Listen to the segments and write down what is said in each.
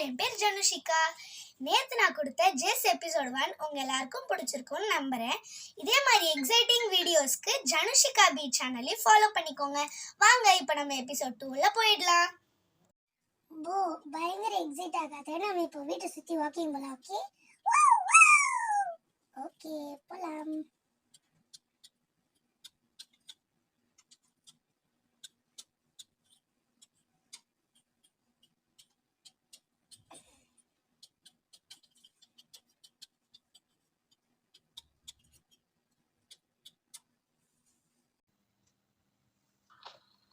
என் பேர் ஜனுஷிகா. நேற்று நான் கொடுத்த ஜெஸ் எபிசோட் 1 உங்கள் எல்லாருக்கும் பிடிச்சிருக்கும்னு நம்புகிறேன். இதே மாதிரி எக்ஸைட்டிங் வீடியோஸ்க்கு ஜனுஷிகா பி சேனலையும் ஃபாலோ பண்ணிக்கோங்க. வாங்க இப்போ நம்ம எபிசோட் 2 போயிடலாம். பயங்கர எக்ஸைட் ஆகாத, நம்ம இப்போ வீட்டை சுற்றி வாக்கிங் போகலாம். ஓகே ஓகே போகலாம்.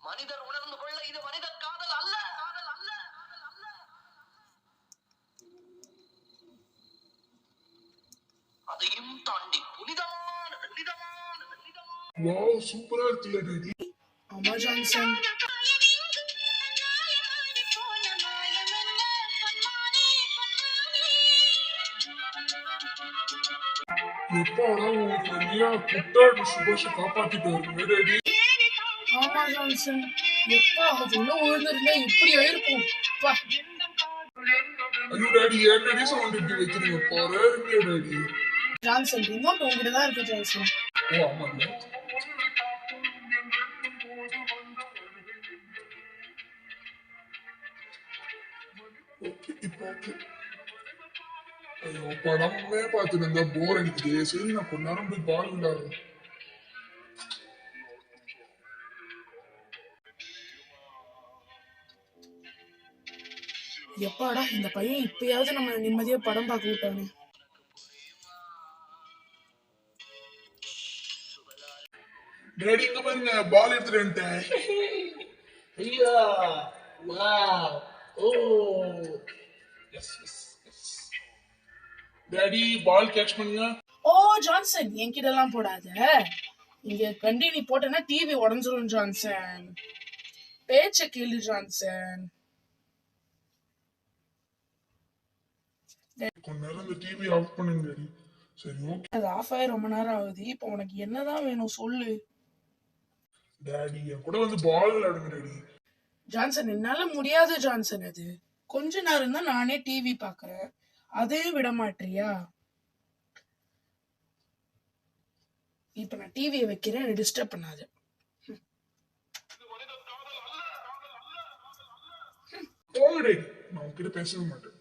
மனிதர் உணர்ந்து கொள்ள இது மனித காதல் அல்ல, காதல் அல்ல, காதல் அல்ல. அதையும் தாண்டி புனிதமான புனிதமான புனிதமான வாவ், சூப்பரா இருக்குல்ல டாடி. ஆமா ஜான்சன், எப்பாடா உங்களுக்கு வழியா குட்டாடு சுபாஷ காப்பாத்திட்டாரு டாடி. ஆமா ஜான்சன், எப்பா அது உள்ள விழுந்திருந்தா இப்படி ஆயிருக்கும். ஐயோ டாடி, ஏன் டாடி சவுண்ட் இப்படி வைக்கிறீங்க? பாரு டாடி. ஜான்சன், ரிமோட் உங்ககிட்ட தான் இருக்கு ஜான்சன். ஓ ஆமாங்க. ஓகே இப்போ ஓகே. ஐயோ படமே பார்த்துட்டு இருந்தா போர் அடிக்குது. சரி நான் கொஞ்ச நேரம் போய் பால் விளையாடுறேன். எப்பாடா இந்த பையன் இப்பயாவது நம்ம நிம்மதியா படம் பார்க்க விட்டானே. டாடி இங்க பாருங்க, பால் எடுத்துட்டு வந்துட்டேன். ஐயா wow, oh yes yes yes. Daddy ball catch பண்ணுங்க. ஓ ஜான்சன், என்கிட்ட எல்லாம் போடாத. இங்க கண்டினி போட்டேன்னா டிவி உடஞ்சிரும் ஜான்சன். பேச்ச கேளு ஜான்சன். கொஞ்ச நேரம் இந்த டிவி ஆஃப் பண்ணுங்க டாடி. சரி ஓகே. அது ஆஃப் ஆகி ரொம்ப நேரம் ஆகுது. இப்போ உனக்கு என்னதான் வேணும் சொல்லு. டாடி என் கூட வந்து பால் விளையாடுங்க டாடி. ஜான்சன், என்னால முடியாது ஜான்சன். அது கொஞ்ச நேரம் தான் நானே டிவி பாக்குறேன், அதே விட மாட்டியா? இப்ப நான் டிவியை வைக்கிறேன், டிஸ்டர்ப் பண்ணாத. போங்க டாடி, நான் உங்ககிட்ட பேசவே மாட்டேன்.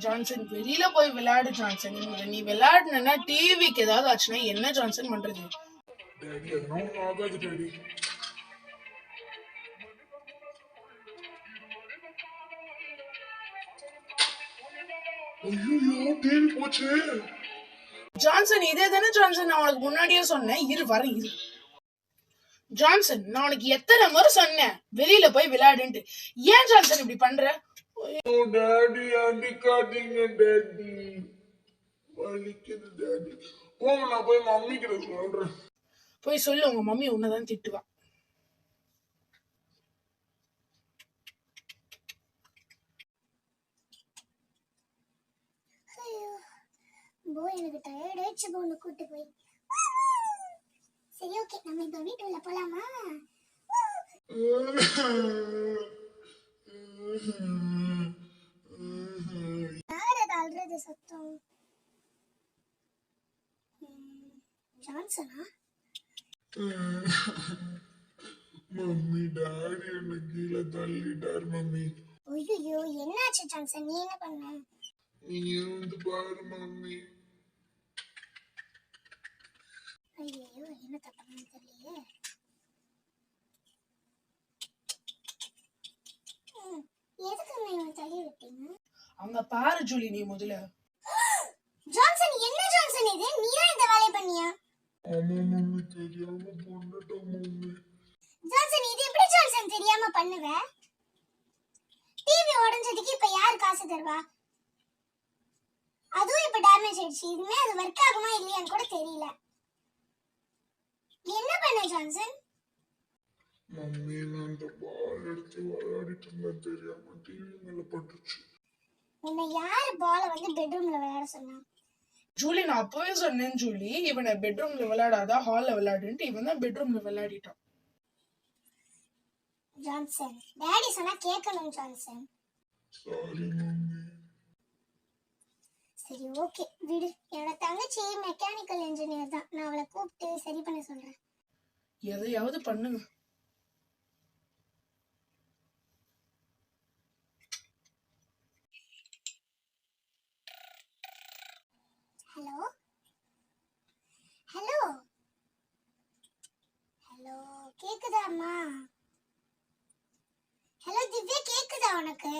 ஜான்சன், வெளியில போய் விளையாடு ஜான்சன். நீ விளையாடுனா டிவிக்கு ஏதாவது ஆச்சுன்னா என்ன ஜான்சன் பண்றது? டாடி அதெல்லாம் ஒன்றும் ஆகாது டாடி. ஐயோ டிவி போச்சு. ஜான்சன், இதே தானே ஜான்சன் நான் உனக்கு முன்னாடியே சொன்னேன். இரு இரு ஜான்சன், நான் உனக்கு எத்தனை முறை சொன்னேன் வெளியில போய் விளையாடுன்ட்டு. ஏன் ஜான்சன் இப்படி பண்ற? ஓ டாடி அடிக்காதீங்க டாடி, வலிக்குது டாடி. போங்க, நான் போய் மம்மி கிட்ட சொல்றேன். போய் சொல்லு, உங்க மம்மி உன்னதான் திட்டுவா. எனக்கு டயர்ட் ஆயிடுச்சு. பொண்ணு கூட்டு போய். சரி ஓகே, நம்ம இப்போ வீட்டுக்குள்ள போலாமா? யாரது அல்றது சத்தம்? ஜான்சனா? மம்மி டாடி என்ன கீழே தள்ளிட்டார் மம்மி. ஐயோ என்னாச்சு ஜான்சன்? நீ என்ன பண்ண? நீ வந்து பாரு மம்மி. ஐயோ என்ன தப்பா தெரியலையே. எதுக்கு இவன் தள்ளி விட்டீங்க? அங்க பாரு ஜூலி, நீ முதல்ல. ஜான்சன், என்ன ஜான்சன் இது? நீதான் இந்த வேலையை பண்ணியா? ஆமா மம்மி, தெரியாம பண்ணிட்டோம் மம்மி. ஜான்சன், இது எப்படி ஜான்சன் தெரியாம பண்ணுவ? டிவி உடைஞ்சதுக்கு இப்ப யார் காசு தருவா? அதுவும் இப்ப டேமேஜ் ஆயிடுச்சு. இதுமே அது ஒர்க் ஆகுமா இல்லையான்னு கூட தெரியல. ஜான்சன்? மம்மி நான் அந்த பால் எடுத்து விளையாடிட்டு இருந்தேன் தெரியாம டிவி மேல பட்டுச்சு. உன்னை யாரு பாலை வந்து பெட்ரூம்ல விளையாட சொன்னா? ஜூலி நான் அப்பவே சொன்னேன் ஜூலி, இவனை பெட்ரூம்ல விளையாடாதா ஹால்ல விளையாடுன்ட்டு இவன் தான் பெட்ரூம்ல விளையாடிட்டான். ஜான்சன், டாடி சொன்னா கேட்கணும் ஜான்சன். Sorry mummy. சரி ஓகே விடு. என்னோட தங்கச்சி மெக்கானிக்கல் இன்ஜினியர் தான், நான் அவளை கூப்பிட்டு சரி பண்ண சொல்றேன். எதையாவது பண்ணுங்க. ஹலோ ஹலோ ஹலோ, கேக்குதா அம்மா? ஹலோ திவ்யா, கேக்குதா உனக்கு?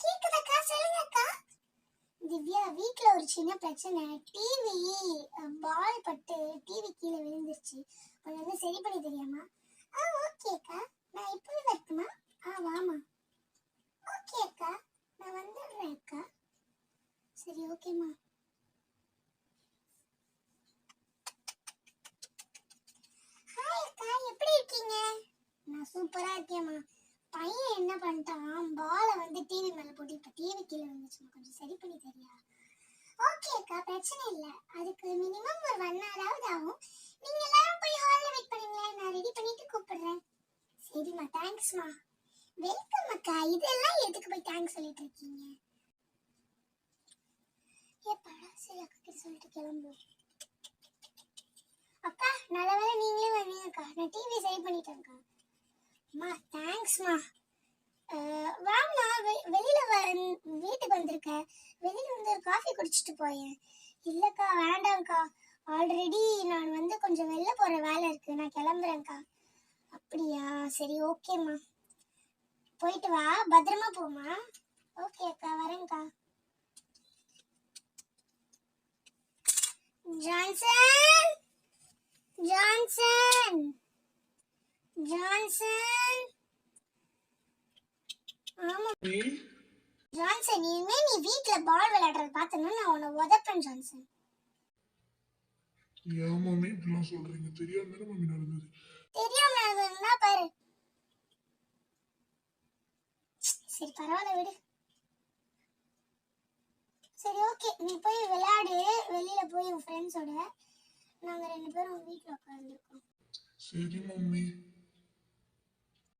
கேக்குதாக்கா, சொல்லுங்க அக்கா. திவ்யா, வீட்ல ஒரு சின்ன பிரச்சனை. டிவி பால் பட்டு டிவி கீழே விழுந்துருச்சு. கொஞ்சம் வந்து சரி பண்ணி தெரியாமா? ஓகே அக்கா, நான் இப்பவே வரட்டுமா? வாமா. ஓகே அக்கா, நான் வந்துடுறேன் அக்கா. சரி ஓகேம்மா. ஹாய் அக்கா, எப்படி இருக்கீங்க? நான் சூப்பரா இருக்கேம்மா. பையன் என்ன பண்ணிட்டான், பாலை வந்து டிவி மேல போட்டு இப்ப டிவி கீழே வந்துச்சுமா, கொஞ்சம் சரி பண்ணி தரியா? ஓகே அக்கா, பிரச்சனை இல்ல. அதுக்கு மினிமம் ஒரு 1 hour ஆகும். நீங்க எல்லாரும் போய் ஹால்ல வெயிட் பண்ணுங்களேன், நான் ரெடி பண்ணிட்டு கூப்பிடுறேன். சரிம்மா, தேங்க்ஸ்மா. வெல்கம் அக்கா. இதெல்லாம் எதுக்கு போய் தேங்க்ஸ் சொல்லிட்டு இருக்கீங்க? ஏப்பா, சரி அக்கா கிட்ட சொல்லிட்டு கிளம்புவோம். அக்கா, நல்ல வேளை நீங்களே வந்தீங்கக்கா, நான் டிவி சரி பண்ணிட்டேன்க்கா. அம்மா தேங்க்ஸ்மா. வாம்மா, வெளியில வீட்டுக்கு வந்திருக்க, வெளியில வந்து ஒரு காஃபி குடிச்சிட்டு போயேன். இல்லக்கா வேண்டாம்க்கா, ஆல்ரெடி நான் வந்து கொஞ்சம் வெளில போற வேலை இருக்கு, நான் கிளம்புறேன்க்கா. அப்படியா, சரி ஓகேம்மா, போயிட்டு வா, பத்திரமா போமா. ஓகே அக்கா, வரேன்க்கா. Johnson, Johnson, Johnson. ஆமா ஜான்சன், இனிமே நீ வீட்ல பால் விளையாடுறத பார்த்தனா நான் உன்னை உதைப்பேன் ஜான்சன். ஏன் மம்மி இப்படிலாம் சொல்றீங்க? தெரியாம தானே மம்மி நடந்தது. தெரியாம நடந்ததுன்னா பாரு. சரி பரவாயில்ல விடு. சரி ஓகே, நீ போய் விளையாடு வெளியில போய் உன் ஃப்ரெண்ட்ஸோட. நாங்க 2 பேரும் வீட்ல உட்கார்ந்துருக்கோம். சரி மம்மி.